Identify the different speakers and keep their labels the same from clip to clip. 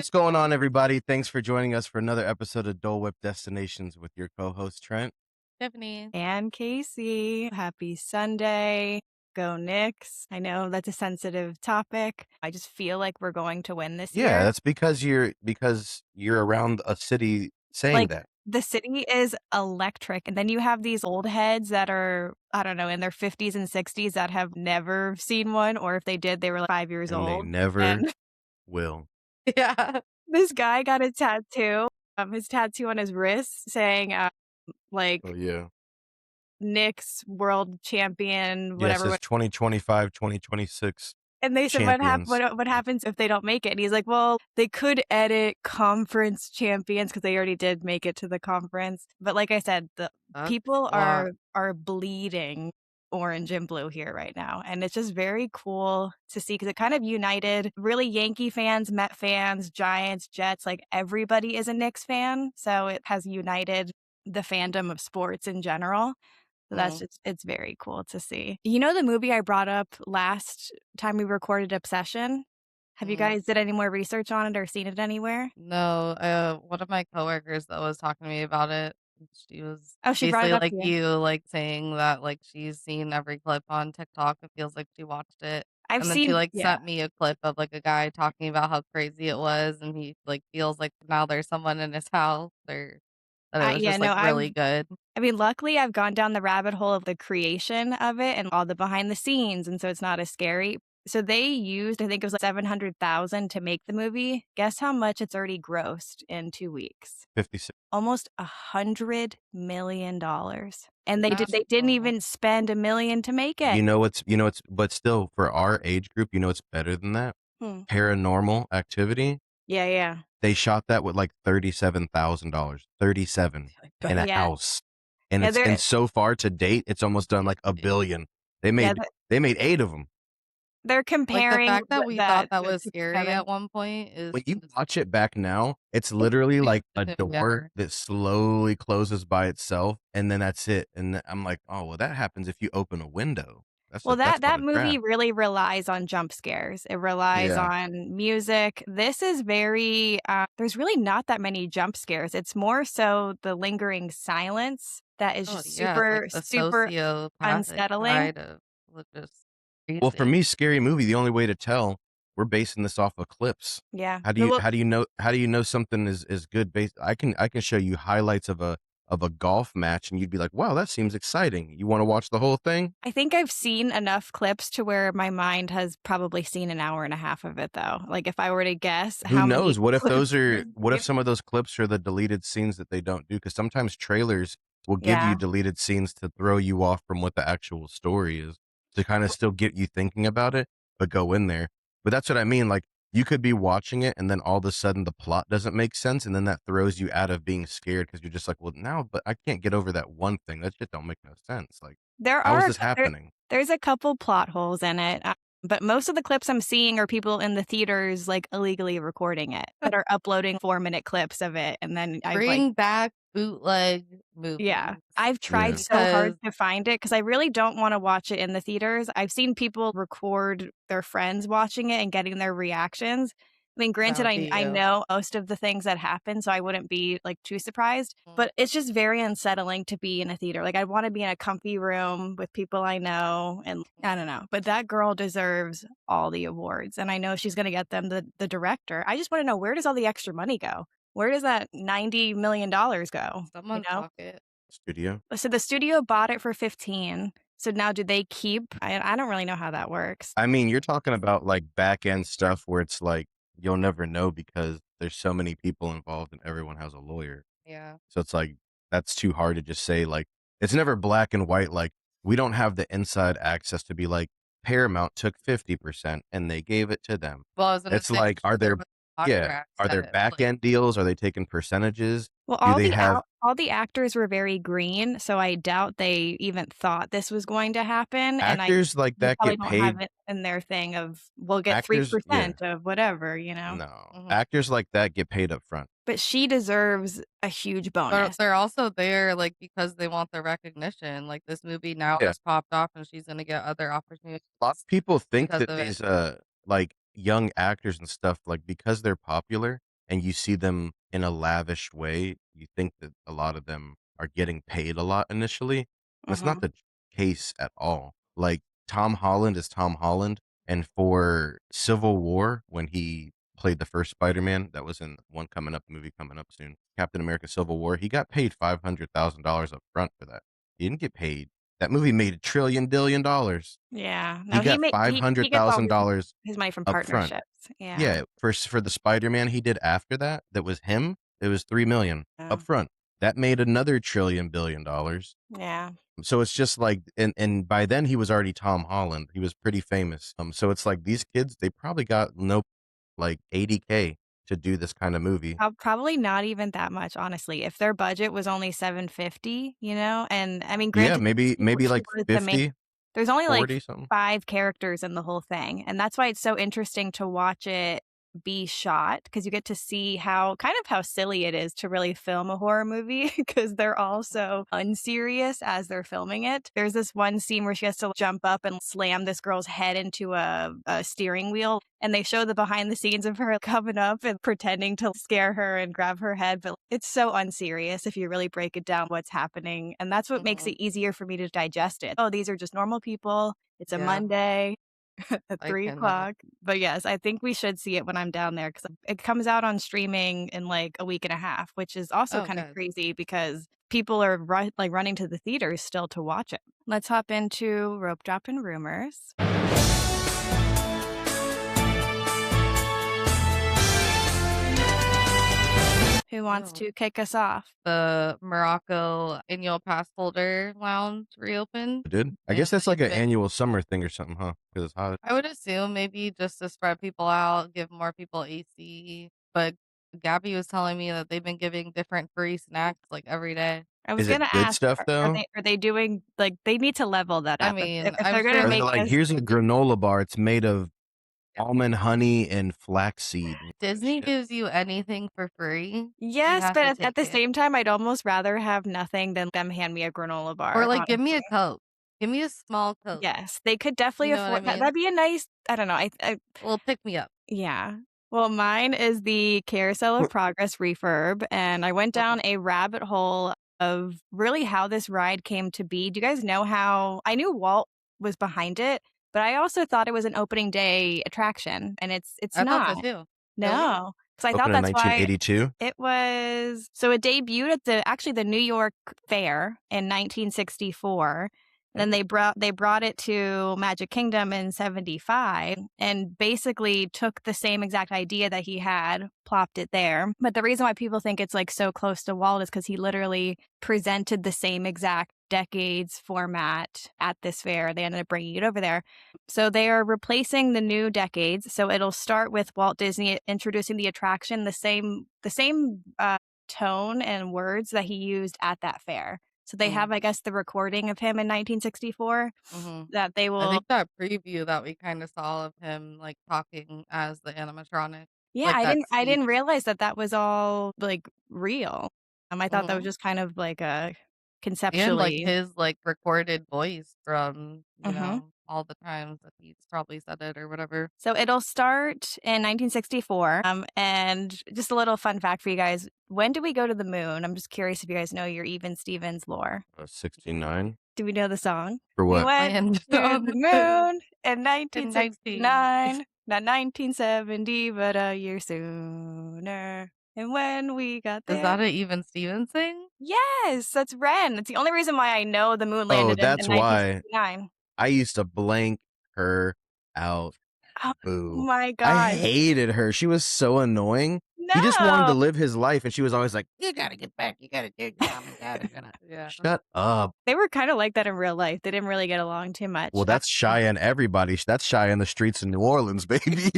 Speaker 1: What's going on, everybody? Thanks for joining us for another episode of Dole Whipped Destinations with your co-host, Trent.
Speaker 2: Tiffany.
Speaker 3: And Casey, happy Sunday. Go Knicks. I know that's a sensitive topic. I just feel like we're going to win this
Speaker 1: Yeah,
Speaker 3: year.
Speaker 1: that's because you're around a city saying
Speaker 3: Like,
Speaker 1: that.
Speaker 3: the city is electric. And then you have these old heads that are, I don't know, in their 50s and 60s that have never seen one, or if they did, they were like 5 years
Speaker 1: And they
Speaker 3: old.
Speaker 1: never
Speaker 3: And
Speaker 1: will.
Speaker 2: Yeah.
Speaker 3: this guy got a tattoo, his tattoo on his wrist saying, like,
Speaker 1: Oh yeah.
Speaker 3: Knicks world champion,
Speaker 1: Yeah, it
Speaker 3: whatever.
Speaker 1: says 2025, 2026
Speaker 3: And they said,
Speaker 1: champions.
Speaker 3: what happens if they don't make it? And he's like, well, they could edit conference champions because they already did make it to the conference. But like I said, the
Speaker 2: That's
Speaker 3: people
Speaker 2: a lot.
Speaker 3: are bleeding orange and blue here right now. And it's just very cool to see because it kind of united really Yankee fans, Met fans, Giants, Jets, like everybody is a Knicks fan. So it has united the fandom of sports in general. So that's
Speaker 2: Mm.
Speaker 3: just it's very cool to see. You know the movie I brought up last time we recorded Obsession? Have you
Speaker 2: Mm.
Speaker 3: guys did any more research on it or seen it anywhere?
Speaker 2: No, one of my coworkers that was talking to me about it, she was
Speaker 3: Oh, she brought it
Speaker 2: basically
Speaker 3: up
Speaker 2: like
Speaker 3: to you.
Speaker 2: you, like saying that like she's seen every clip on TikTok. It feels like she watched it.
Speaker 3: I've
Speaker 2: And then she
Speaker 3: seen
Speaker 2: like
Speaker 3: yeah.
Speaker 2: sent me a clip of like a guy talking about how crazy it was and he like feels like now there's someone in his house or that it was
Speaker 3: Yeah,
Speaker 2: just like
Speaker 3: no,
Speaker 2: really good.
Speaker 3: I mean, luckily I've gone down the rabbit hole of the creation of it and all the behind the scenes, and so it's not as scary. So they used, I think it was like 700,000 to make the movie. Guess how much it's already grossed in 2 weeks?
Speaker 1: 56.
Speaker 3: Almost $100 million. And
Speaker 2: That's
Speaker 3: they didn't
Speaker 2: a lot.
Speaker 3: even spend $1 million to make it.
Speaker 1: But still for our age group, it's better than that.
Speaker 3: Hmm.
Speaker 1: Paranormal Activity.
Speaker 3: Yeah, yeah.
Speaker 1: They shot that with like $37,000, 37 in a
Speaker 3: Yeah.
Speaker 1: house. And
Speaker 3: Yeah,
Speaker 1: and so far to date, it's almost done like $1 billion. They
Speaker 3: yeah,
Speaker 1: made they made 8 of them.
Speaker 3: they're
Speaker 2: Like the
Speaker 3: comparing
Speaker 2: fact that we thought
Speaker 3: that
Speaker 2: that
Speaker 3: the
Speaker 2: was
Speaker 3: two
Speaker 2: scary
Speaker 3: together.
Speaker 2: at one point
Speaker 1: When
Speaker 2: is
Speaker 1: you
Speaker 2: just
Speaker 1: watch it back now, it's literally like a
Speaker 2: yeah.
Speaker 1: door that slowly closes by itself, and then that's it. And I'm like, oh well, that happens if you open a window.
Speaker 3: Well,
Speaker 1: That's called
Speaker 3: that
Speaker 1: a
Speaker 3: movie
Speaker 1: trap.
Speaker 3: really relies on jump scares. It relies
Speaker 1: Yeah.
Speaker 3: on music. This is very there's really not that many jump scares. It's more so the lingering silence that is
Speaker 2: Oh,
Speaker 3: just
Speaker 2: yeah, like the
Speaker 3: super
Speaker 2: sociopathic
Speaker 3: unsettling.
Speaker 2: side of just
Speaker 1: Well, for
Speaker 2: crazy.
Speaker 1: me, scary movie, the only way to tell, we're basing this off of clips.
Speaker 3: Yeah.
Speaker 1: How do
Speaker 3: No,
Speaker 1: you
Speaker 3: well,
Speaker 1: how do you know something is good based I can show you highlights of a golf match and you'd be like, "Wow, that seems exciting." You wanna watch the whole thing?
Speaker 3: I think I've seen enough clips to where my mind has probably seen an hour and a half of it though. Like if I were to guess
Speaker 1: Who
Speaker 3: how many
Speaker 1: knows? What if
Speaker 3: clips I've
Speaker 1: what if
Speaker 3: seen.
Speaker 1: some of those clips are the deleted scenes that they don't do? Because sometimes trailers will give you
Speaker 3: Yeah.
Speaker 1: deleted scenes to throw you off from what the actual story is, to kinda still get you thinking about it, but go in there. But that's what I mean, like, you could be watching it and then all of a sudden the plot doesn't make sense, and then that throws you out of being scared because 'cause you're just like, "Well, now but I can't get over that one thing. That just don't make no sense. Like,
Speaker 3: There
Speaker 1: how is
Speaker 3: are a
Speaker 1: this
Speaker 3: cou there
Speaker 1: happening?"
Speaker 3: there's a couple plot holes in it, but most of the clips I'm seeing are people in the theaters, like, illegally recording it, that are uploading 4-minute clips of it, and then I've, like
Speaker 2: Bring back bootleg
Speaker 3: yeah.
Speaker 2: movies
Speaker 3: I've tried
Speaker 1: Yeah.
Speaker 3: so hard
Speaker 2: because
Speaker 3: to find it because I really don't wanna watch it in the theaters. I've seen people record their friends watching it and getting their reactions. I mean,
Speaker 2: that
Speaker 3: granted,
Speaker 2: would be
Speaker 3: I
Speaker 2: you.
Speaker 3: know most of the things that happen, so I wouldn't be, like, too surprised,
Speaker 2: Mm.
Speaker 3: but it's just very unsettling to be in a theater. Like, I wanna be in a comfy room with people I know, and I don't know, but that girl deserves all the awards, and I know she's gonna get them. The director, I just wanna know, where does all the extra money go? Where does that $90 million go, you
Speaker 2: Someone's
Speaker 3: know?
Speaker 2: pocket.
Speaker 1: Studio?
Speaker 3: So the studio bought it for 15. So now do they keep I don't really know how that works.
Speaker 1: I mean, you're talking about, like, back end stuff where it's like, you'll never know because there's so many people involved and everyone has a lawyer.
Speaker 2: Yeah.
Speaker 1: So it's like, that's too hard to just say, like it's never black and white, like, we don't have the inside access to be like, Paramount took 50% and they gave it to them.
Speaker 2: Well, I was gonna
Speaker 1: It's
Speaker 2: say, I'm
Speaker 1: like,
Speaker 2: sure there was a
Speaker 1: yeah,
Speaker 2: contract
Speaker 1: are there
Speaker 2: that,
Speaker 1: back
Speaker 2: like
Speaker 1: end deals? Are they taking percentages?
Speaker 3: Well,
Speaker 1: Do they have
Speaker 3: all the actors were very green, so I doubt they even thought this was going to happen, and I
Speaker 1: actors like
Speaker 3: they
Speaker 1: that
Speaker 3: probably
Speaker 1: get
Speaker 3: don't have
Speaker 1: paid
Speaker 3: it in their thing of, "We'll get
Speaker 1: yeah,
Speaker 3: 3% of whatever," you know?
Speaker 1: no.
Speaker 2: mhm.
Speaker 1: Actors like that get paid up front.
Speaker 3: But she deserves a huge
Speaker 2: But
Speaker 3: bonus.
Speaker 2: they're also there, like, because they want the recognition, like, this movie now
Speaker 1: Yeah.
Speaker 2: has popped off and she's gonna get other opportunities
Speaker 1: A lot of people think
Speaker 2: because
Speaker 1: that
Speaker 2: of it.
Speaker 1: these, like, young actors and stuff, like, because they're popular and you see them in a lavish way, you think that a lot of them are getting paid a lot initially. That's not
Speaker 3: Mhm.
Speaker 1: the case at all. Like, Tom Holland is Tom Holland, and for Civil War, when he played the first Spider-Man that was in one coming up movie coming up soon, Captain America Civil War, he got paid $500,000 up front for that. He didn't get paid. That movie made $1 trillion.
Speaker 3: Yeah.
Speaker 1: He
Speaker 3: No,
Speaker 1: got
Speaker 3: he gets all
Speaker 1: $500,000
Speaker 3: his money from
Speaker 1: up front.
Speaker 3: partnerships. Yeah.
Speaker 1: Yeah, for the Spider-Man he did after that, that was him, it was 3,000,000
Speaker 3: Yeah.
Speaker 1: up front. That made another $1 trillion billion.
Speaker 3: Yeah.
Speaker 1: So it's just like, and by then he was already Tom Holland. He was pretty famous. So it's like these kids, they probably got no like 80K to do this kind of movie.
Speaker 3: Probably not even that much, honestly. If their budget was only 750, and I mean,
Speaker 1: Yeah,
Speaker 3: granted,
Speaker 1: maybe
Speaker 3: she
Speaker 1: like
Speaker 3: was the main
Speaker 1: 50,
Speaker 3: there's only, like,
Speaker 1: 40 something.
Speaker 3: 5 characters in the whole thing, and that's why it's so interesting to watch it be shot because you get to see how silly it is to really film a horror movie because 'cause they're all so unserious as they're filming it. There's this one scene where she has to jump up and slam this girl's head into a steering wheel, and they show the behind the scenes of her coming up and pretending to scare her and grab her head, but it's so unserious if you really break it down what's happening, and that's what makes
Speaker 2: Mhm.
Speaker 3: it easier for me to digest it. Oh, these are just normal people. It's a
Speaker 2: Yeah,
Speaker 3: Monday at
Speaker 2: I
Speaker 3: 3
Speaker 2: can
Speaker 3: o'clock. But yes, I think we should see it when I'm down there because it comes out on streaming in like a week and a half, which is also
Speaker 2: oh,
Speaker 3: kind of
Speaker 2: good.
Speaker 3: crazy because people are running to the theaters still to watch it. Let's hop into rope drop and rumors. Who wants
Speaker 2: Oh.
Speaker 3: to kick us off?
Speaker 2: The Morocco annual pass holder lounge reopened,
Speaker 1: It did? I guess
Speaker 2: and
Speaker 1: that's like
Speaker 2: they've
Speaker 1: an
Speaker 2: been
Speaker 1: annual summer thing or something, huh? Because it's hot.
Speaker 2: I would assume maybe just to spread people out, give more people AC, but Gabby was telling me that they've been giving different free snacks, like, every day.
Speaker 3: I was
Speaker 1: Is
Speaker 3: gonna
Speaker 1: it good
Speaker 3: ask,
Speaker 1: stuff
Speaker 3: are
Speaker 1: though?
Speaker 3: they doing like they need to level that
Speaker 2: I
Speaker 3: up. If
Speaker 2: mean,
Speaker 3: if
Speaker 2: I'm
Speaker 3: they're gonna
Speaker 2: sure
Speaker 1: Or they're
Speaker 3: make
Speaker 1: like,
Speaker 3: us
Speaker 1: here's a granola bar. It's made of
Speaker 2: yeah.
Speaker 1: almond honey and flaxseed.
Speaker 2: Disney
Speaker 1: Shit.
Speaker 2: gives you anything for free, you
Speaker 3: yes,
Speaker 2: have
Speaker 3: but
Speaker 2: to
Speaker 3: at
Speaker 2: take
Speaker 3: the
Speaker 2: it.
Speaker 3: same time, I'd almost rather have nothing than them hand me a granola
Speaker 2: Or,
Speaker 3: bar,
Speaker 2: like, give me a
Speaker 3: honestly.
Speaker 2: Coke. Give me a small Coke.
Speaker 3: Yes, they could definitely
Speaker 2: You know what I
Speaker 3: afford that.
Speaker 2: mean?
Speaker 3: That'd be a nice I don't know, I
Speaker 2: Well, pick me up.
Speaker 3: yeah. Well, mine is the Carousel of Progress refurb, and I went
Speaker 2: Mhm.
Speaker 3: down a rabbit hole of really how this ride came to be. Do you guys know how I knew Walt was behind it, but I also thought it was an opening day attraction, and it's
Speaker 2: I thought
Speaker 3: not.
Speaker 2: so too. Really?
Speaker 3: No, because I thought
Speaker 1: Opened in
Speaker 3: that's why
Speaker 1: 1982.
Speaker 3: it was so it debuted at the New York Fair in 1964. Then
Speaker 1: Oh,
Speaker 3: they brought it to Magic Kingdom in 75 and basically took the same exact idea that he had, plopped it there. But the reason why people think it's like so close to Walt is because he literally presented the same exact decades format at this fair. They ended up bringing it over there. So they are replacing the new decades. So it'll start with Walt Disney introducing the attraction, the same tone and words that he used at that fair. So they have,
Speaker 2: Mm.
Speaker 3: I guess, the recording of him in 1964
Speaker 2: Mhm.
Speaker 3: that they
Speaker 2: I
Speaker 3: will.
Speaker 2: think that preview that we kinda saw of him, like, talking as the animatronic,
Speaker 3: Yeah,
Speaker 2: like, that
Speaker 3: I didn't
Speaker 2: speech.
Speaker 3: realize that that was all like real. I thought that was
Speaker 2: Mhm.
Speaker 3: just kind of like a
Speaker 2: And, like,
Speaker 3: conceptually.
Speaker 2: his, like, recorded voice from,
Speaker 3: Mhm.
Speaker 2: all the times that he's probably said it or whatever.
Speaker 3: So it'll start in 1964. And just a little fun fact for you guys. When do we go to the moon? I'm just curious if you guys know your Even Stevens lore.
Speaker 1: 69.
Speaker 3: Do we know the song?
Speaker 1: For
Speaker 3: We
Speaker 1: what?
Speaker 3: went
Speaker 2: Land
Speaker 3: to
Speaker 2: on
Speaker 3: the
Speaker 2: the moon
Speaker 3: moon in
Speaker 2: in 19
Speaker 3: 1969, not 1970, but a year sooner. And when we got
Speaker 2: Is
Speaker 3: there,
Speaker 2: that a Even Stevens thing?
Speaker 3: yes, that's Ren. It's the only reason why I know the moon
Speaker 1: Oh,
Speaker 3: landed in
Speaker 1: that's why
Speaker 3: 1969.
Speaker 1: I used to blank her out.
Speaker 3: Oh
Speaker 1: Boo.
Speaker 3: my
Speaker 1: I
Speaker 3: gosh.
Speaker 1: hated her. She was so annoying. He just wanted to
Speaker 3: No.
Speaker 1: live his life, and she was always like, "You gotta get back. You gotta do mom and dad are gonna."
Speaker 2: Yeah.
Speaker 1: Shut up.
Speaker 3: They were kinda like that in real life. They didn't really get along too much.
Speaker 1: Well, that's Cheyenne everybody. That's Cheyenne the streets in New Orleans, baby.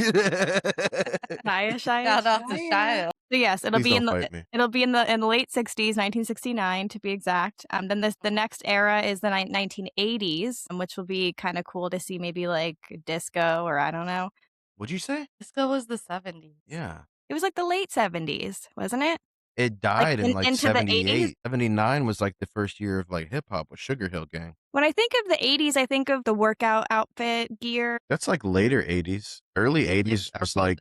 Speaker 3: Shia, Shia,
Speaker 2: Shout out to
Speaker 3: Shia.
Speaker 2: Shia.
Speaker 3: So yes,
Speaker 1: Please don't fight me.
Speaker 3: it'll be in the late '60s, 1969 to be exact. Then the
Speaker 2: Mhm.
Speaker 3: next era is the 1980s, which will be kind of cool to see maybe like disco or I don't know.
Speaker 1: What'd you say?
Speaker 2: Disco was the '70s.
Speaker 1: Yeah.
Speaker 3: It was like the late '70s, wasn't it?
Speaker 1: It
Speaker 3: Like
Speaker 1: died in like
Speaker 3: into the '80s.
Speaker 1: 78. 79 was like the first year of like hip hop with Sugar Hill Gang.
Speaker 3: When I think of the '80s, I think of the workout outfit gear.
Speaker 1: That's like later 80s. Early
Speaker 2: Like
Speaker 1: 80s was like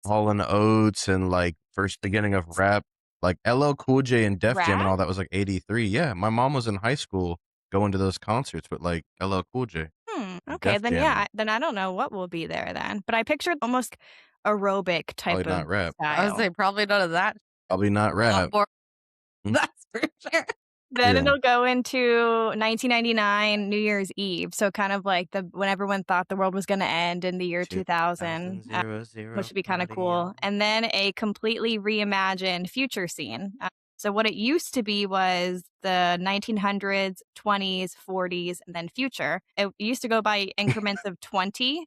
Speaker 1: Hall and Oates and, like, first beginning of rap, like, LL Cool J and Def Jam and
Speaker 3: Rap?
Speaker 1: all that was, like, '83. Yeah, my mom was in high school going to those concerts with, like, LL Cool J and
Speaker 3: Okay,
Speaker 1: Def
Speaker 3: then
Speaker 1: Jam,
Speaker 3: yeah,
Speaker 1: and
Speaker 3: then I don't know what will be there then, but I pictured almost aerobic
Speaker 1: probably
Speaker 3: type of
Speaker 1: not rap.
Speaker 2: I would
Speaker 3: style.
Speaker 2: say probably none of that.
Speaker 1: Probably not
Speaker 2: A lot
Speaker 1: rap.
Speaker 2: more,
Speaker 1: Mm,
Speaker 2: that's for sure.
Speaker 3: Then
Speaker 1: yeah.
Speaker 3: it'll go into 1999 New Year's Eve, so kind of like the when everyone thought the world was gonna end in the year 2000,
Speaker 1: 2000
Speaker 3: which would be kinda
Speaker 1: party
Speaker 3: cool,
Speaker 1: on.
Speaker 3: and then a completely reimagined future scene. So what it used to be was the 1900s, 20s, 40s, and then future. It used to go by increments of 20,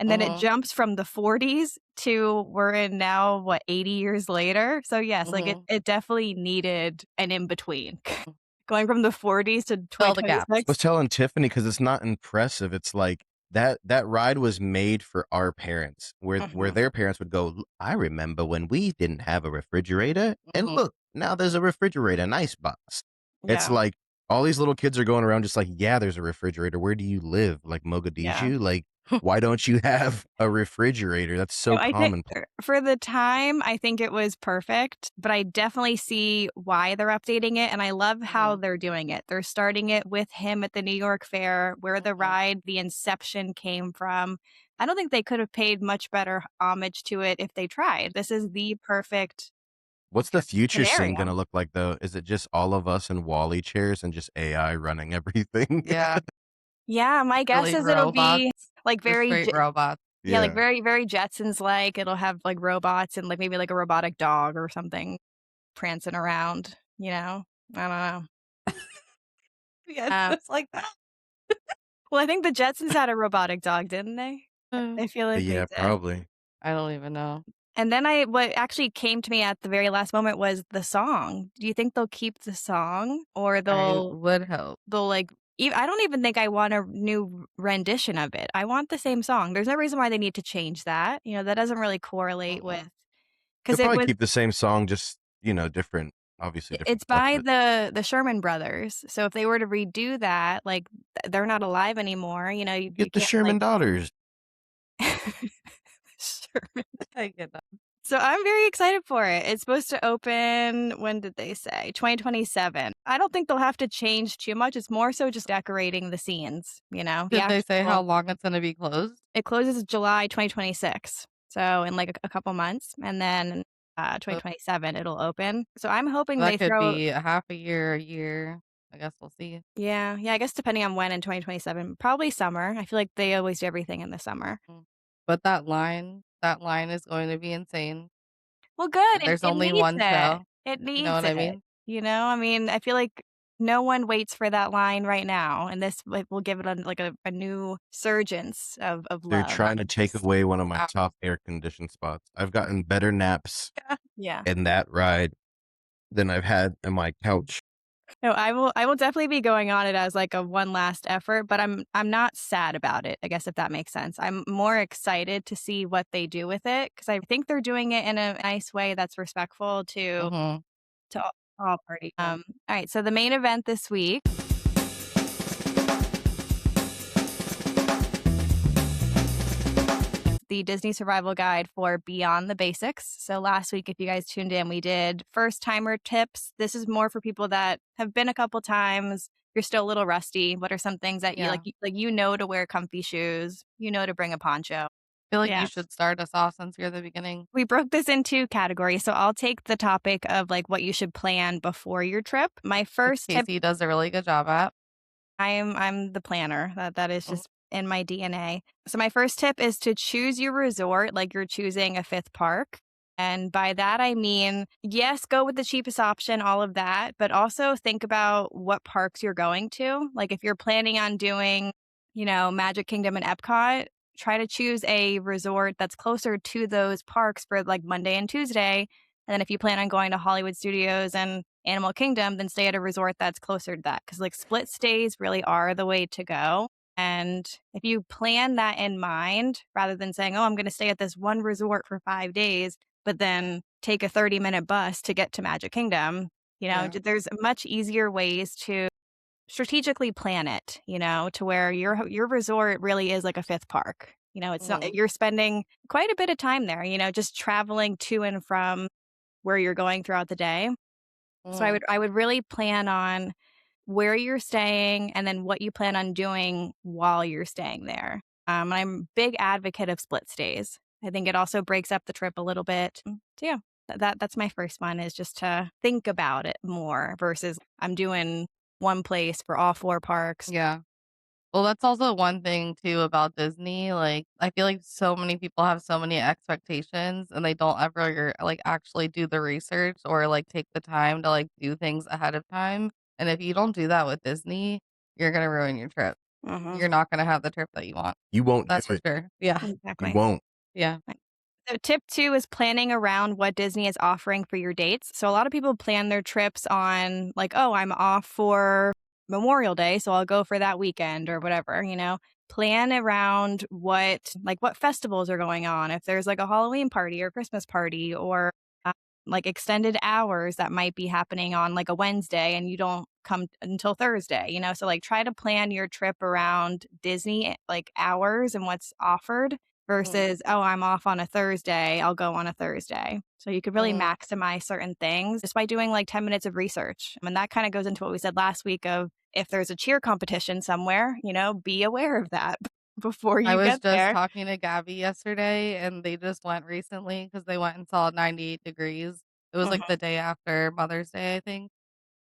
Speaker 3: and then it
Speaker 2: Mhm,
Speaker 3: jumps from the 40s to we're in now, what, 80 years later? So, yes, like, it
Speaker 2: mhm.
Speaker 3: it definitely needed an in between. Going from the 40s to
Speaker 2: Fill the gaps.
Speaker 1: Was
Speaker 3: 2026.
Speaker 1: telling Tiffany because it's not impressive. It's like that ride was made for our parents, where
Speaker 3: Mhm.
Speaker 1: their parents would go, I remember when we didn't have a refrigerator, and
Speaker 2: Mhm,
Speaker 1: look, now there's a refrigerator, an ice box." It's
Speaker 3: Yeah,
Speaker 1: like all these little kids are going around just like, "Yeah, there's a refrigerator. Where do you live? Like
Speaker 3: yeah.
Speaker 1: Mogadishu? Like, why don't you have a refrigerator?" That's
Speaker 3: No,
Speaker 1: so
Speaker 3: I think
Speaker 1: commonplace.
Speaker 3: for the time, I think it was perfect, but I definitely see why they're updating it, and I love how
Speaker 2: mhm,
Speaker 3: they're doing it. They're starting it with him at the New York Fair, where the
Speaker 2: mhm,
Speaker 3: ride, the inception came from. I don't think they could have paid much better homage to it if they tried. This is the perfect
Speaker 1: What's the future scene
Speaker 3: scenario.
Speaker 1: gonna look like, though? Is it just all of us in Wall-E chairs and just AI running everything?
Speaker 2: yeah,
Speaker 3: Yeah, my guess
Speaker 2: really
Speaker 3: is it'll be,
Speaker 2: robots,
Speaker 3: like,
Speaker 2: just
Speaker 3: very
Speaker 2: straight robots.
Speaker 3: yeah, like,
Speaker 1: Yeah.
Speaker 3: very, very Jetsons-like. It'll have, like, robots and, like, maybe, like, a robotic dog or something prancing around, you know? I don't know.
Speaker 2: Yeah,
Speaker 3: Um,
Speaker 2: just like that.
Speaker 3: well, I think the Jetsons had a robotic dog, didn't they? I feel like they
Speaker 1: Yeah,
Speaker 3: did.
Speaker 1: probably.
Speaker 2: I don't even know.
Speaker 3: And then what actually came to me at the very last moment was the song. Do you think they'll keep the song or
Speaker 2: I would hope.
Speaker 3: they'll, like I don't even think I want a new rendition of it. I want the same song. There's no reason why they need to change that. That doesn't really correlate
Speaker 2: Mm-mm.
Speaker 3: with
Speaker 1: They'll
Speaker 3: because it
Speaker 1: probably
Speaker 3: was
Speaker 1: keep the same song, just, different obviously different
Speaker 3: it's
Speaker 1: stuff,
Speaker 3: by
Speaker 1: but
Speaker 3: the Sherman Brothers. So if they were to redo that, like, they're not alive anymore, you
Speaker 1: get the
Speaker 3: can't,
Speaker 1: Sherman
Speaker 3: like
Speaker 1: daughters.
Speaker 3: Sherman.
Speaker 2: I get that.
Speaker 3: So I'm very excited for it. It's supposed to open when did they say? 2027. I don't think they'll have to change too much. It's more so just decorating the scenes, the
Speaker 2: Did they say how
Speaker 3: actual
Speaker 2: long it's gonna be closed?
Speaker 3: it closes July 2026. So in like a couple months and then
Speaker 2: So
Speaker 3: 2027 it'll open. So I'm hoping
Speaker 2: that
Speaker 3: they
Speaker 2: could
Speaker 3: throw
Speaker 2: be a half a year, a year. I guess we'll see.
Speaker 3: yeah, yeah, I guess depending on when in 2027, probably summer. I feel like they always do everything in the summer.
Speaker 2: Mm. But that line is going to be insane.
Speaker 3: Well, good. It
Speaker 2: There's
Speaker 3: it
Speaker 2: only
Speaker 3: needs
Speaker 2: one
Speaker 3: it.
Speaker 2: show,
Speaker 3: It
Speaker 2: you know
Speaker 3: needs
Speaker 2: what I
Speaker 3: it.
Speaker 2: mean?
Speaker 3: I mean, I feel like no one waits for that line right now, and this, like, will give it a new surgence of
Speaker 1: They're
Speaker 3: love.
Speaker 1: trying to take away one of my top air conditioned spots. I've gotten better naps
Speaker 3: Yeah.
Speaker 1: in that ride than I've had in my couch.
Speaker 3: No, I will definitely be going on it as, like, a one last effort, but I'm not sad about it, I guess, if that makes sense. I'm more excited to see what they do with it because I think they're doing it in a nice way that's respectful
Speaker 2: Mhm.
Speaker 3: to all parties.
Speaker 2: Yeah.
Speaker 3: Alright, so the main event this week the Disney Survival Guide for Beyond the Basics. So last week, if you guys tuned in, we did first timer tips. This is more for people that have been a couple times. You're still a little rusty. What are some things that you like?
Speaker 2: Yeah.
Speaker 3: To wear comfy shoes. To bring a poncho.
Speaker 2: Feel like
Speaker 3: Yeah.
Speaker 2: you should start us off since you're the beginning.
Speaker 3: We broke this into categories. So I'll take the topic of like what you should plan before your trip. My
Speaker 2: Which
Speaker 3: first tip
Speaker 2: Casey does a really good job at.
Speaker 3: I'm the planner. That is
Speaker 2: Mhm.
Speaker 3: just in my DNA. So my first tip is to choose your resort like you're choosing a fifth park. And by that I mean, yes, go with the cheapest option, all of that, but also think about what parks you're going to. Like if you're planning on doing, Magic Kingdom and Epcot, try to choose a resort that's closer to those parks for like Monday and Tuesday. And then if you plan on going to Hollywood Studios and Animal Kingdom, then stay at a resort that's closer to that. Cause like split stays really are the way to go. And if you plan that in mind, rather than saying, oh, I'm going to stay at this one resort for 5 days, but then take a 30-minute bus to get to Magic Kingdom,
Speaker 2: Yeah.
Speaker 3: there's much easier ways to strategically plan it, to where your resort really is like a fifth park. It's not,
Speaker 2: Mhm,
Speaker 3: you're spending quite a bit of time there, just traveling to and from where you're going throughout the day. So
Speaker 2: mhm.
Speaker 3: I would really plan on where you're staying and then what you plan on doing while you're staying there. I'm a big advocate of split stays. I think it also breaks up the trip a little bit. So yeah, that's my first one is just to think about it more versus I'm doing one place for all 4 parks.
Speaker 2: Yeah. Well, that's also one thing too about Disney, like, I feel like so many people have so many expectations and they don't ever, like, actually do the research or, like, take the time to, like, do things ahead of time, and if you don't do that with Disney, you're gonna ruin your trip.
Speaker 3: Mhm.
Speaker 2: You're not gonna have the trip that you want.
Speaker 1: You won't
Speaker 2: That's
Speaker 1: do
Speaker 2: for
Speaker 1: it.
Speaker 2: sure. Yeah.
Speaker 1: You
Speaker 3: Exactly.
Speaker 1: won't.
Speaker 2: Yeah.
Speaker 3: So tip 2 is planning around what Disney is offering for your dates. So a lot of people plan their trips on like, "Oh, I'm off for Memorial Day, so I'll go for that weekend," or whatever. Plan around what festivals are going on. If there's like a Halloween party or Christmas party or uh, like extended hours that might be happening on like a Wednesday and you don't come until Thursday. So like try to plan your trip around Disney like hours and what's offered
Speaker 2: Mhm.
Speaker 3: versus, "Oh, I'm off on a Thursday, I'll go on a Thursday." So you could really
Speaker 2: Mhm.
Speaker 3: maximize certain things just by doing like 10 minutes of research. And that kind of goes into what we said last week of if there's a cheer competition somewhere, be aware of that before
Speaker 2: I
Speaker 3: you
Speaker 2: was
Speaker 3: get
Speaker 2: just
Speaker 3: there.
Speaker 2: talking to Gabby yesterday, and they just went recently because they went and saw 98 Degrees. It was, like,
Speaker 3: Mhm.
Speaker 2: the day after Mother's Day, I think,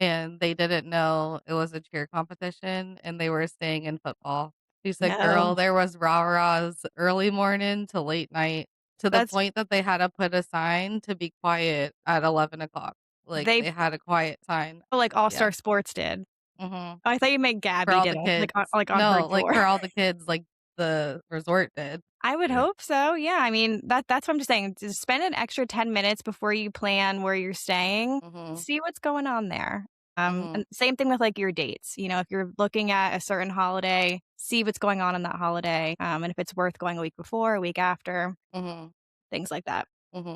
Speaker 2: and they didn't know it was a cheer competition, and they were staying in football. She said,
Speaker 3: No,
Speaker 2: "Girl, there was rah-rahs early morning to late night, to the
Speaker 3: that's
Speaker 2: point that they had to put a sign to be quiet at 11 o'clock. Like,
Speaker 3: they
Speaker 2: they had a quiet sign.
Speaker 3: like All
Speaker 2: Yeah.
Speaker 3: Star Sports did.
Speaker 2: Mhm.
Speaker 3: I thought you meant
Speaker 2: For
Speaker 3: Gabby
Speaker 2: all
Speaker 3: did
Speaker 2: the
Speaker 3: it,
Speaker 2: kids.
Speaker 3: like on her
Speaker 2: No, like,
Speaker 3: door.
Speaker 2: for all the kids, like, the resort did.
Speaker 3: I would
Speaker 1: Yeah.
Speaker 3: hope so. Yeah. I mean, that's what I'm just saying. Just spend an extra 10 minutes before you plan where you're staying.
Speaker 2: Mhm.
Speaker 3: See what's going on there. And
Speaker 2: Mhm.
Speaker 3: same thing with like your dates. If you're looking at a certain holiday, see what's going on that holiday. And if it's worth going a week before, a week after,
Speaker 2: Mhm.
Speaker 3: things like that.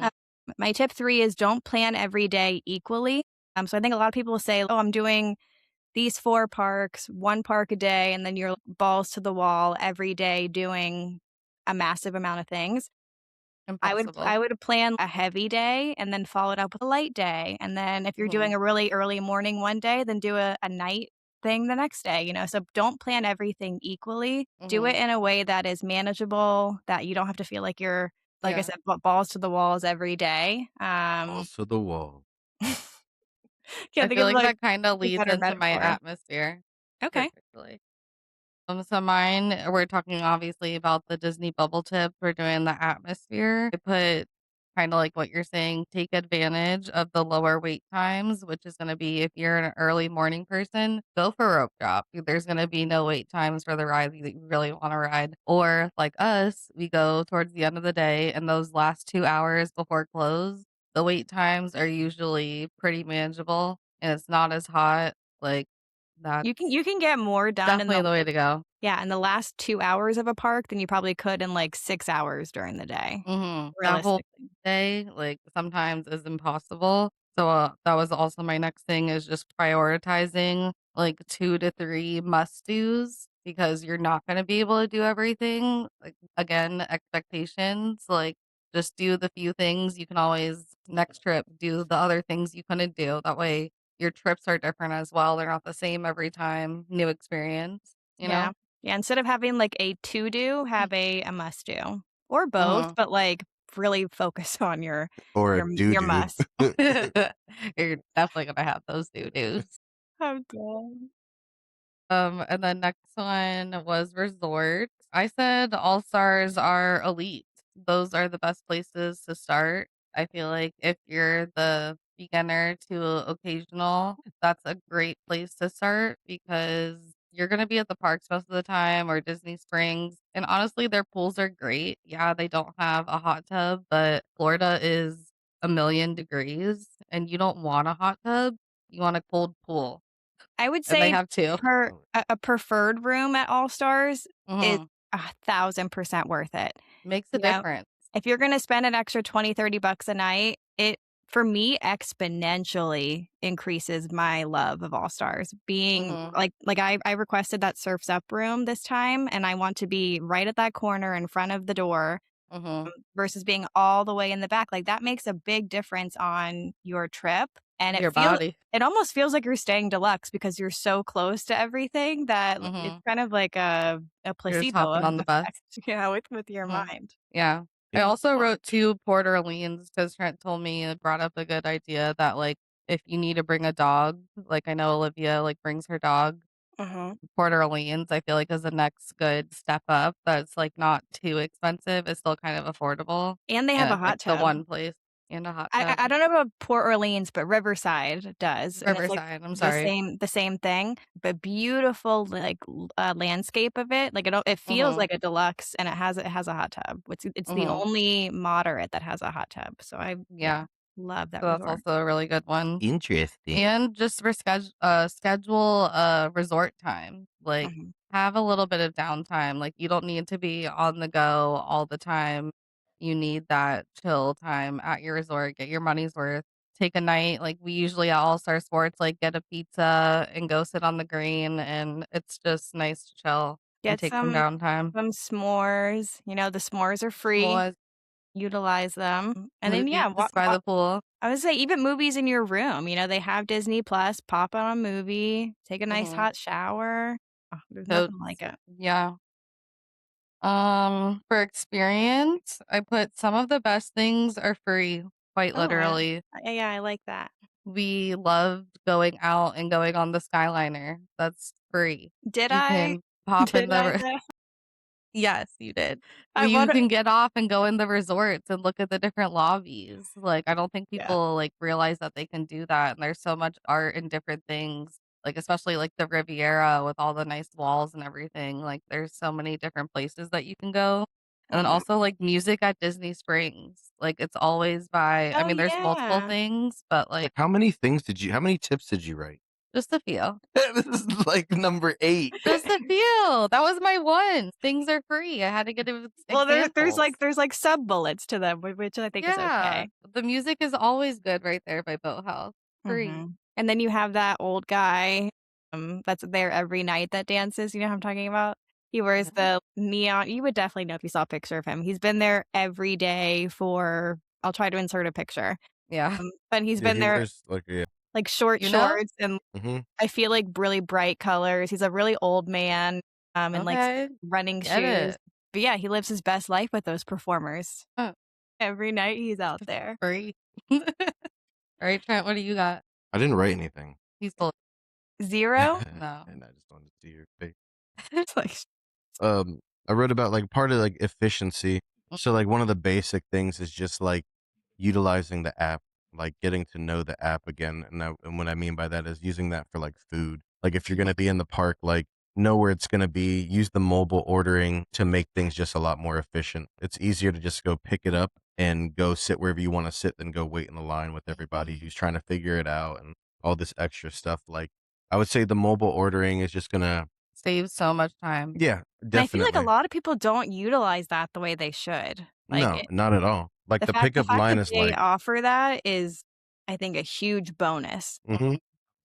Speaker 3: Uh,
Speaker 2: Mhm.
Speaker 3: my tip 3 is don't plan every day equally. So I think a lot of people will say, "Oh, I'm doing these 4 parks, 1 park a day," and then you're balls to the wall every day doing a massive amount of things. I
Speaker 2: Impossible.
Speaker 3: would plan a heavy day and then follow it up with a light day, and then if you're doing
Speaker 2: Mhm.
Speaker 3: a really early morning one day, then do a night thing the next day. So don't plan everything equally. Do it
Speaker 2: Mhm.
Speaker 3: in a way that is manageable, that you don't have to feel like you're, like I
Speaker 2: Yeah.
Speaker 3: said, balls to the walls every day.
Speaker 1: Also the wall.
Speaker 3: Can't
Speaker 2: I
Speaker 3: think
Speaker 2: feel
Speaker 3: of,
Speaker 2: like
Speaker 3: like,
Speaker 2: that kinda
Speaker 3: a
Speaker 2: leads
Speaker 3: better
Speaker 2: into my
Speaker 3: metaphor.
Speaker 2: atmosphere
Speaker 3: Okay.
Speaker 2: perfectly. So mine, we're talking obviously about the Disney bubble tip. We're doing the atmosphere. I put kind of like what you're saying, take advantage of the lower wait times, which is going to be if you're an early morning person, go for rope drop. There's going to be no wait times for the ride that you really want to ride. Or like us, we go towards the end of the day and those last 2 hours before close, the wait times are usually pretty manageable and it's not as hot. Like that's
Speaker 3: You can get more done in
Speaker 2: definitely
Speaker 3: the
Speaker 2: the way to go.
Speaker 3: yeah, in the last 2 hours of a park than you probably could in, like, 6 hours during the day,
Speaker 2: Mhm. That whole
Speaker 3: realistically.
Speaker 2: day, like, sometimes is impossible. So, that was also my next thing is just prioritizing, like, 2 to 3 must-dos because you're not gonna be able to do everything. Like, again, expectations, like, just do the few things you can always next trip, do the other things you couldn't do. That way, your trips are different as well. They're not the same every time, new experience, you
Speaker 3: Yeah.
Speaker 2: know?
Speaker 3: Yeah, instead of having, like, a to-do, have a must-do, or both,
Speaker 2: Mhm.
Speaker 3: but, like, really focus on your
Speaker 1: Or a
Speaker 3: your
Speaker 1: doo-doo.
Speaker 3: must.
Speaker 2: You're definitely gonna have those doo-doos.
Speaker 3: I'm done.
Speaker 2: And the next one was resorts. I said all stars are elite. Those are the best places to start. I feel like if you're the beginner to occasional, that's a great place to start because you're going to be at the parks most of the time or Disney Springs. And honestly, their pools are great. Yeah, they don't have a hot tub, but Florida is a million degrees and you don't want a hot tub. You want a cold pool.
Speaker 3: I would
Speaker 2: And they
Speaker 3: say
Speaker 2: have 2.
Speaker 3: per
Speaker 1: Oh,
Speaker 3: a preferred room at All Stars is
Speaker 2: Mhm.
Speaker 3: 1,000% worth it.
Speaker 2: Makes a
Speaker 3: You know,
Speaker 2: difference.
Speaker 3: if you're gonna spend an extra 20, $30 a night, it for me, exponentially increases my love of All Stars. Being
Speaker 2: Mhm,
Speaker 3: I requested that Surf's Up room this time, and I want to be right at that corner in front of the door
Speaker 2: mhm.
Speaker 3: versus being all the way in the back. Like, that makes a big difference on your trip, and
Speaker 2: Your body.
Speaker 3: it almost feels like you're staying deluxe because you're so close to everything that it's
Speaker 2: Mhm.
Speaker 3: kind of like a
Speaker 2: You're just
Speaker 3: placebo
Speaker 2: hopping on the bus.
Speaker 3: effect, yeah, with your
Speaker 2: Mhm.
Speaker 3: mind.
Speaker 2: Yeah. I
Speaker 1: Yeah.
Speaker 2: also wrote 2 Port Orleans because Trent told me it brought up a good idea that, like, if you need to bring a dog, like, I know Olivia, like, brings her dog,
Speaker 3: Mhm.
Speaker 2: Port Orleans, I feel like is the next good step up that's, like, not too expensive, it's still kind of affordable,
Speaker 3: And they have
Speaker 2: and
Speaker 3: a
Speaker 2: it's, like,
Speaker 3: hot
Speaker 2: the
Speaker 3: tub.
Speaker 2: one place and a hot
Speaker 3: I
Speaker 2: tub.
Speaker 3: I don't know about Port Orleans, but Riverside does, and it's, like,
Speaker 2: Riverside, I'm sorry.
Speaker 3: the same thing, but beautiful, like, landscape of it, like, it feels
Speaker 2: Mhm,
Speaker 3: like a deluxe, and it has a hot tub. It's the
Speaker 2: mhm.
Speaker 3: only moderate that has a hot tub, so yeah,
Speaker 2: Yeah,
Speaker 3: love that
Speaker 2: so that's
Speaker 3: resort.
Speaker 2: also a really good one.
Speaker 1: Interesting.
Speaker 2: And just for schedule, resort time, like,
Speaker 3: Mhm.
Speaker 2: have a little bit of downtime, like, you don't need to be on the go all the time. You need that chill time at your resort, get your money's worth, take a night, like, we usually at All Star Sports, like, get a pizza and go sit on the green, and it's just nice to chill and
Speaker 3: Get
Speaker 2: take some downtime.
Speaker 3: some s'mores, the s'mores are free,
Speaker 2: S'mores,
Speaker 3: utilize them, and then, yeah,
Speaker 2: movies by the pool.
Speaker 3: I would say even movies in your room, they have Disney Plus, pop on a movie, take a nice
Speaker 2: Mhm.
Speaker 3: hot shower. Oh, there's nothing like
Speaker 2: Totes.
Speaker 3: it.
Speaker 2: Yeah. For experience, I put some of the best things are free, quite
Speaker 3: Oh,
Speaker 2: literally.
Speaker 3: yeah, I like that.
Speaker 2: We loved going out and going on the Skyliner. That's free.
Speaker 3: Did
Speaker 2: You
Speaker 3: I?
Speaker 2: can pop in
Speaker 3: Did I
Speaker 2: the
Speaker 3: though?
Speaker 2: Yes, you did.
Speaker 3: I
Speaker 2: But you
Speaker 3: wanna
Speaker 2: can get off and go in the resorts and look at the different lobbies. Like, I don't think
Speaker 3: Yeah.
Speaker 2: people, like, realize that they can do that, and there's so much art and different things, like, especially, like, the Riviera with all the nice walls and everything, like, there's so many different places that you can go. And then
Speaker 3: Mhm.
Speaker 2: also, like, music at Disney Springs, like, it's always by I
Speaker 3: Oh,
Speaker 2: mean, there's multiple
Speaker 3: yeah.
Speaker 2: things, but,
Speaker 1: Like,
Speaker 2: like,
Speaker 1: how many tips did you write?
Speaker 2: just a few.
Speaker 1: This is like number 8.
Speaker 2: Just a few. That was my one. Things are free. I had to get
Speaker 3: Well,
Speaker 2: examples.
Speaker 3: there's, like, sub-bullets to them, which I think is
Speaker 2: Yeah,
Speaker 3: okay.
Speaker 2: the music is always good right there by Boathouse. Free.
Speaker 3: Mhm. And then you have that old guy, that's there every night that dances, you know who I'm talking about? He wears
Speaker 2: No.
Speaker 3: the neon you would definitely know if you saw a picture of him. He's been there every day for I'll try to insert a picture.
Speaker 2: Yeah.
Speaker 3: But he's
Speaker 1: Yeah,
Speaker 3: been
Speaker 1: he
Speaker 3: there,
Speaker 1: wears like a
Speaker 3: like, short
Speaker 2: You know?
Speaker 3: shorts and
Speaker 1: mhm.
Speaker 3: I feel like really bright colors. He's a really old man, in, like,
Speaker 2: Okay.
Speaker 3: running
Speaker 2: Get
Speaker 3: shoes.
Speaker 2: it.
Speaker 3: But, yeah, he lives his best life with those performers.
Speaker 2: Huh.
Speaker 3: Every night he's out there.
Speaker 2: Free. Alright, Trent, what do you got?
Speaker 1: I didn't write anything.
Speaker 2: He's still
Speaker 3: 0?
Speaker 2: no.
Speaker 1: And I just wanted to see your face.
Speaker 3: It's like
Speaker 1: Um, I wrote about, like, part of, like, efficiency. So, like, one of the basic things is just, like, utilizing the app, like, getting to know the app again, and what I mean by that is using that for, like, food. Like, if you're gonna be in the park, like, know where it's gonna be, use the mobile ordering to make things just a lot more efficient. It's easier to just go pick it up and go sit wherever you wanna sit than go wait in the line with everybody who's trying to figure it out and all this extra stuff. Like, I would say the mobile ordering is just gonna
Speaker 2: Saves so much time.
Speaker 1: yeah,
Speaker 3: And I feel like a
Speaker 1: definitely.
Speaker 3: lot of people don't utilize that the way they should. Like,
Speaker 1: No, not at all. Like, the
Speaker 3: the
Speaker 1: pickup
Speaker 3: fact
Speaker 1: line
Speaker 3: that
Speaker 1: is
Speaker 3: they
Speaker 1: like
Speaker 3: offer that is, I think, a huge bonus.
Speaker 1: mhm,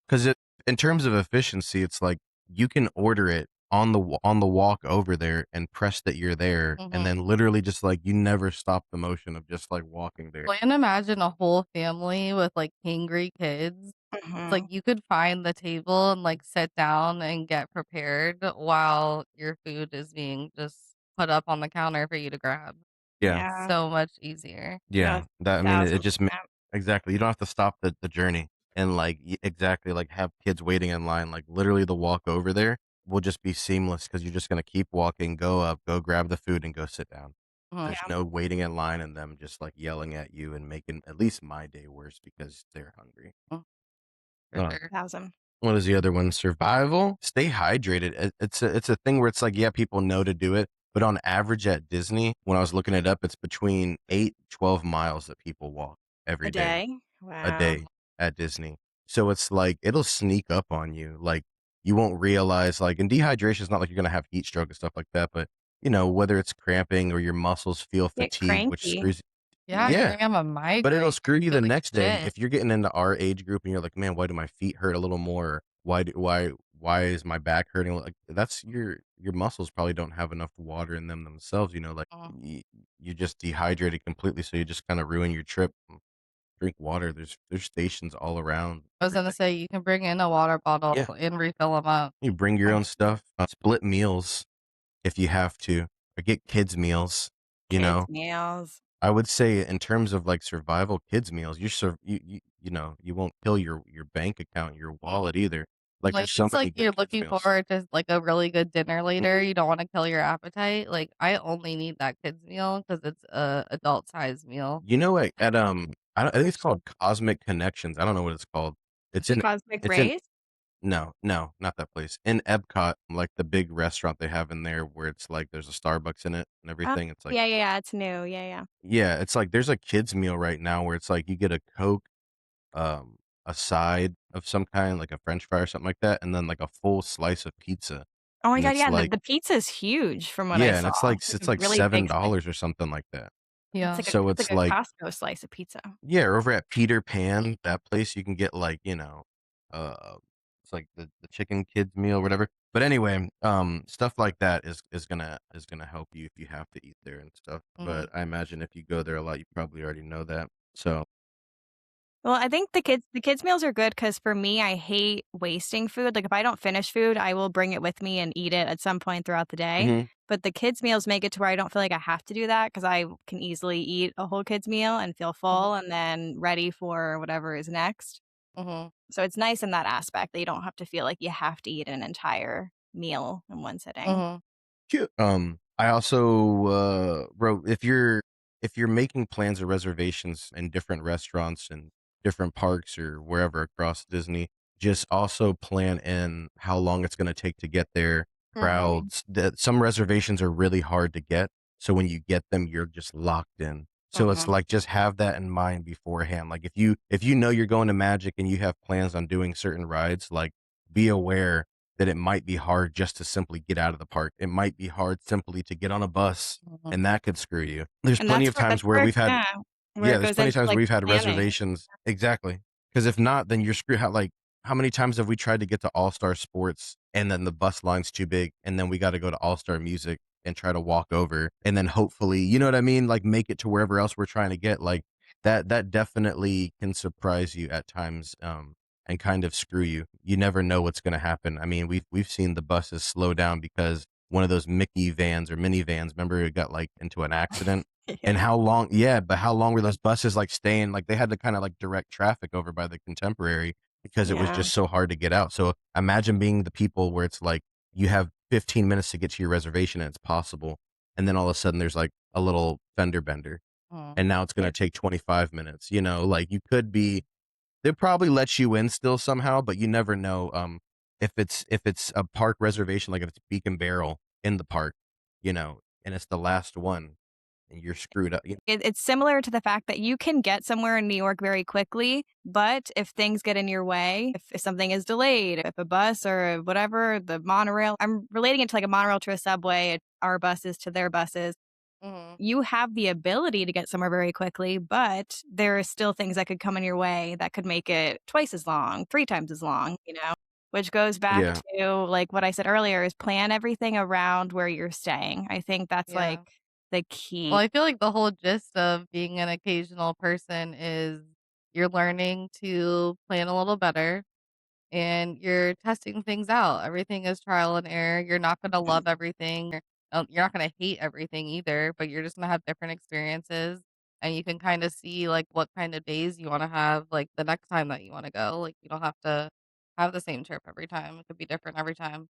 Speaker 1: 'cause it in terms of efficiency, it's like you can order it on the walk over there and press that you're there, and
Speaker 2: Mhm.
Speaker 1: then literally just, like, you never stop the motion of just, like, walking there.
Speaker 2: Well, and imagine a whole family with, like, hangry kids. It's like
Speaker 3: Mhm.
Speaker 2: you could find the table and, like, sit down and get prepared while your food is being just put up on the counter for you to grab.
Speaker 1: Yeah,
Speaker 3: Yeah.
Speaker 2: So much easier.
Speaker 3: No,
Speaker 1: yeah, that I mean, it just ma
Speaker 3: 1000%.
Speaker 1: exactly, you don't have to stop the journey and, like, exactly, like, have kids waiting in line, like, literally the walk over there will just be seamless because 'cause you're just gonna keep walking, go up, go grab the food, and go sit down.
Speaker 2: Mhm.
Speaker 1: There's
Speaker 3: Yeah.
Speaker 1: no waiting in line and them just, like, yelling at you and making at least my day worse because they're hungry.
Speaker 2: Mm, for
Speaker 1: Uh,
Speaker 2: sure.
Speaker 3: 1000.
Speaker 1: what is the other one? Survival? Stay hydrated. It's a thing where it's like, yeah, people know to do it, but on average at Disney, when I was looking it up, it's between 8-12 miles that people walk
Speaker 3: A
Speaker 1: every day,
Speaker 3: day?
Speaker 1: a
Speaker 3: Wow.
Speaker 1: day at Disney. So it's like it'll sneak up on you. Like you won't realize like and dehydration is not like you're gonna have heat stroke and stuff like that, but whether it's cramping or your muscles feel
Speaker 3: Get
Speaker 1: fatigued, which
Speaker 3: cranky.
Speaker 1: screws
Speaker 2: Yeah, you're
Speaker 1: Yeah.
Speaker 2: gonna have a
Speaker 1: But it'll
Speaker 2: migraine.
Speaker 1: screw you the
Speaker 2: Feel like
Speaker 1: next day
Speaker 2: shit.
Speaker 1: if you're getting into our age group and you're like, "Man, why do my feet hurt a little more? Why is my back hurting?" Like, that's your muscles probably don't have enough water in them themselves, like,
Speaker 2: Mm.
Speaker 1: you just dehydrated completely, so you just kinda ruin your trip. Drink water. There's stations all around
Speaker 2: I was gonna
Speaker 1: everything.
Speaker 2: say you can bring in a water bottle
Speaker 1: Yeah.
Speaker 2: and refill them up.
Speaker 1: You bring your
Speaker 3: Right.
Speaker 1: own stuff, split meals if you have to, or get kids meals, you
Speaker 3: Kids'
Speaker 1: know?
Speaker 3: meals.
Speaker 1: I would say in terms of, like, survival kids meals, you won't kill your bank account, your wallet either. Like,
Speaker 2: Like,
Speaker 1: there's so
Speaker 2: it's like
Speaker 1: many good
Speaker 2: you're
Speaker 1: kids
Speaker 2: looking
Speaker 1: meals.
Speaker 2: forward to, like, a really good dinner later,
Speaker 1: Mhm.
Speaker 2: you don't wanna kill your appetite, like, I only need that kids meal because it's a adult size meal.
Speaker 1: You know what, I think it's called Cosmic Connections, I don't know what it's called. It's in
Speaker 3: Cosmic
Speaker 1: it's in
Speaker 3: Rays?
Speaker 1: No, no, not that place. In Epcot, like, the big restaurant they have in there where it's like there's a Starbucks in it and
Speaker 3: Oh,
Speaker 1: everything, it's like
Speaker 3: yeah, yeah, yeah, it's new. Yeah, yeah.
Speaker 1: yeah, it's like there's a kids meal right now where it's like you get a Coke, um, a side of some kind, like a french fry or something like that, and then, like, a full slice of pizza,
Speaker 3: Oh my
Speaker 1: and
Speaker 3: god,
Speaker 1: it's
Speaker 3: yeah, the
Speaker 1: like
Speaker 3: the pizza's huge from what I
Speaker 1: yeah, and
Speaker 3: saw. It's
Speaker 1: it's
Speaker 3: a
Speaker 1: like
Speaker 3: really big slice.
Speaker 1: $7 or something like that.
Speaker 2: Yeah.
Speaker 1: So
Speaker 3: It's like
Speaker 1: it's
Speaker 3: a
Speaker 1: like
Speaker 3: Costco slice of pizza.
Speaker 1: yeah, over at Peter Pan, that place, you can get, like, it's like the chicken kids meal, whatever. But anyway, stuff like that is gonna help you if you have to eat there and stuff. But
Speaker 2: Mhm.
Speaker 1: I imagine if you go there a lot, you probably already know that. So
Speaker 3: Well, I think the kids meals are good because for me, I hate wasting food. Like, if I don't finish food, I will bring it with me and eat it at some point throughout the day.
Speaker 1: mhm,
Speaker 3: But the kids meals make it to where I don't feel like I have to do that because I can easily eat a whole kids meal and feel
Speaker 2: Mhm.
Speaker 3: full and then ready for whatever is next.
Speaker 2: Mhm.
Speaker 3: So it's nice in that aspect that you don't have to feel like you have to eat an entire meal in one sitting.
Speaker 2: Mhm.
Speaker 1: cute. I also wrote if you're making plans or reservations in different restaurants and different parks or wherever across Disney, just also plan in how long it's going to take to get there,
Speaker 3: Mhm.
Speaker 1: crowds. That some reservations are really hard to get, so when you get them, you're just locked in. So it's
Speaker 3: Mhm.
Speaker 1: like just have that in mind beforehand. Like if you know you're going to Magic and you have plans on doing certain rides, like be aware that it might be hard just to simply get out of the park. It might be hard simply to get on a bus,
Speaker 2: Mhm.
Speaker 1: and that could screw you. There's
Speaker 3: And
Speaker 1: plenty
Speaker 3: that's
Speaker 1: of
Speaker 3: where
Speaker 1: times
Speaker 3: that's
Speaker 1: where
Speaker 3: where
Speaker 1: we've had
Speaker 3: yeah, where
Speaker 1: yeah,
Speaker 3: it
Speaker 1: there's
Speaker 3: goes
Speaker 1: plenty of
Speaker 3: into,
Speaker 1: times
Speaker 3: like,
Speaker 1: we've had
Speaker 3: planning.
Speaker 1: reservations exactly. Because if not, then you're screwed how like, how many times have we tried to get to All-Star Sports, and then the bus line's too big, and then we gotta go to All-Star Music and try to walk over, and then hopefully you know what I mean? Like, make it to wherever else we're trying to get, like, that definitely can surprise you at times, and kind of screw you. You never know what's gonna happen. I mean, we've seen the buses slow down because one of those Mickey vans or minivans, remember it got, like, into an accident? And
Speaker 3: Yeah.
Speaker 1: how long yeah, but how long were those buses, like, staying like, they had to kinda, like, direct traffic over by the Contemporary because it was
Speaker 3: Yeah.
Speaker 1: just so hard to get out. So, imagine being the people where it's like, you have 15 minutes to get to your reservation and it's possible, and then all of a sudden there's, like, a little fender bender,
Speaker 2: Mhm.
Speaker 1: and now it's gonna
Speaker 3: Yep.
Speaker 1: take 25 minutes, like, you could be they'll probably let you in still somehow, but you never know, if it's a park reservation, like, if it's Beacon Barrel in the park, and it's the last one, and you're screwed up.
Speaker 3: It's similar to the fact that you can get somewhere in New York very quickly, but if things get in your way, if something is delayed, if a bus or whatever, the monorail, I'm relating it to like a monorail to a subway, our buses to their buses.
Speaker 2: Mhm.
Speaker 3: You have the ability to get somewhere very quickly, but there are still things that could come in your way that could make it twice as long, 3 times as long, which goes back
Speaker 1: Yeah,
Speaker 3: to like what I said earlier is plan everything around where you're staying. I think that's like
Speaker 2: Yeah.
Speaker 3: the
Speaker 2: Well,
Speaker 3: key.
Speaker 2: I feel like the whole gist of being an occasional person is you're learning to plan a little better and you're testing things out. Everything is trial and error. You're not gonna love everything. You're not gonna hate everything either, but you're just gonna have different experiences, and you can kinda see, like, what kind of days you wanna have, like, the next time that you wanna go. Like, you don't have to have the same trip every time. It could be different every time.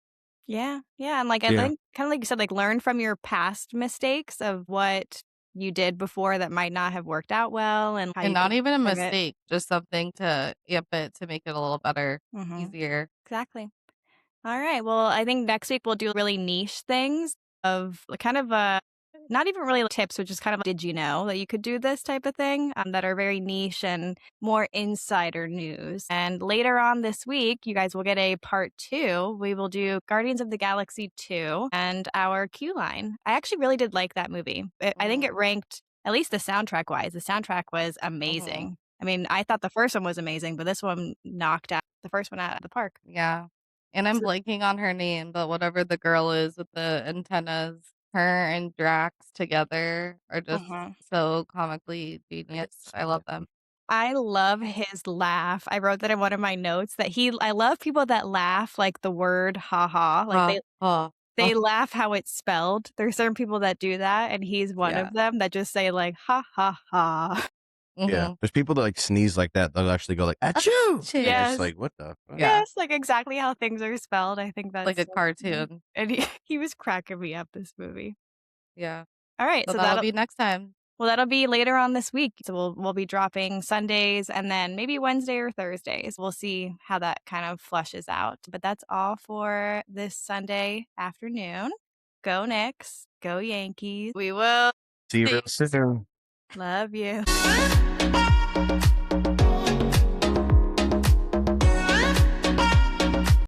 Speaker 3: Yeah, yeah, and, like, I
Speaker 1: yeah,
Speaker 3: think kinda like you said, like, learn from your past mistakes of what you did before that might not have worked out well and how
Speaker 2: And
Speaker 3: you could
Speaker 2: not even a
Speaker 3: pivot.
Speaker 2: mistake, just something to amp it to make it a little better,
Speaker 3: Mhm.
Speaker 2: easier.
Speaker 3: Exactly. Alright, well, I think next week we'll do really niche things of like, kind of, not even really tips, which is kind of did you know that you could do this type of thing, that are very niche and more insider news. And later on this week, you guys will get a part 2. We will do Guardians of the Galaxy 2 and our Q line. I actually really did like that movie. I think
Speaker 2: Mhm.
Speaker 3: it ranked at least the soundtrack wise. The soundtrack was
Speaker 2: Mhm.
Speaker 3: amazing. I mean, I thought the first one was amazing, but this one knocked out the first one out of the park.
Speaker 2: Yeah. And I'm
Speaker 3: So
Speaker 2: blanking on her name, but whatever the girl is with the antennas, her and Drax together are just
Speaker 3: mhm.
Speaker 2: so comically genius. I love them.
Speaker 3: I love his laugh. I wrote that in one of my notes that I love people that laugh like the word "ha ha," like
Speaker 2: Ha, ha, ha.
Speaker 3: they laugh how it's spelled. There's certain people that do that, and he's one
Speaker 2: Yeah.
Speaker 3: of them that just say like "ha ha ha."
Speaker 1: Yeah.
Speaker 2: Mhm.
Speaker 1: There's people that like sneeze like that. They'll actually go like achoo.
Speaker 2: Achoo.
Speaker 1: And it's
Speaker 3: Yes.
Speaker 1: like, what the fuck?
Speaker 2: Yeah.
Speaker 3: Yes, like exactly how things are spelled. I think
Speaker 2: Like
Speaker 3: that's
Speaker 2: a
Speaker 3: so funny.
Speaker 2: cartoon.
Speaker 3: And he was cracking me up this movie.
Speaker 2: Yeah.
Speaker 3: All right,
Speaker 2: So
Speaker 3: so
Speaker 2: that'll be next time.
Speaker 3: that'll be later on this week. So we'll be dropping Sundays and then maybe Wednesday or Thursdays. We'll see how that kind of flushes out. But that's all for this Sunday afternoon. Go Knicks, go Yankees. We will
Speaker 1: See you
Speaker 3: see.
Speaker 1: real soon.
Speaker 3: Love you.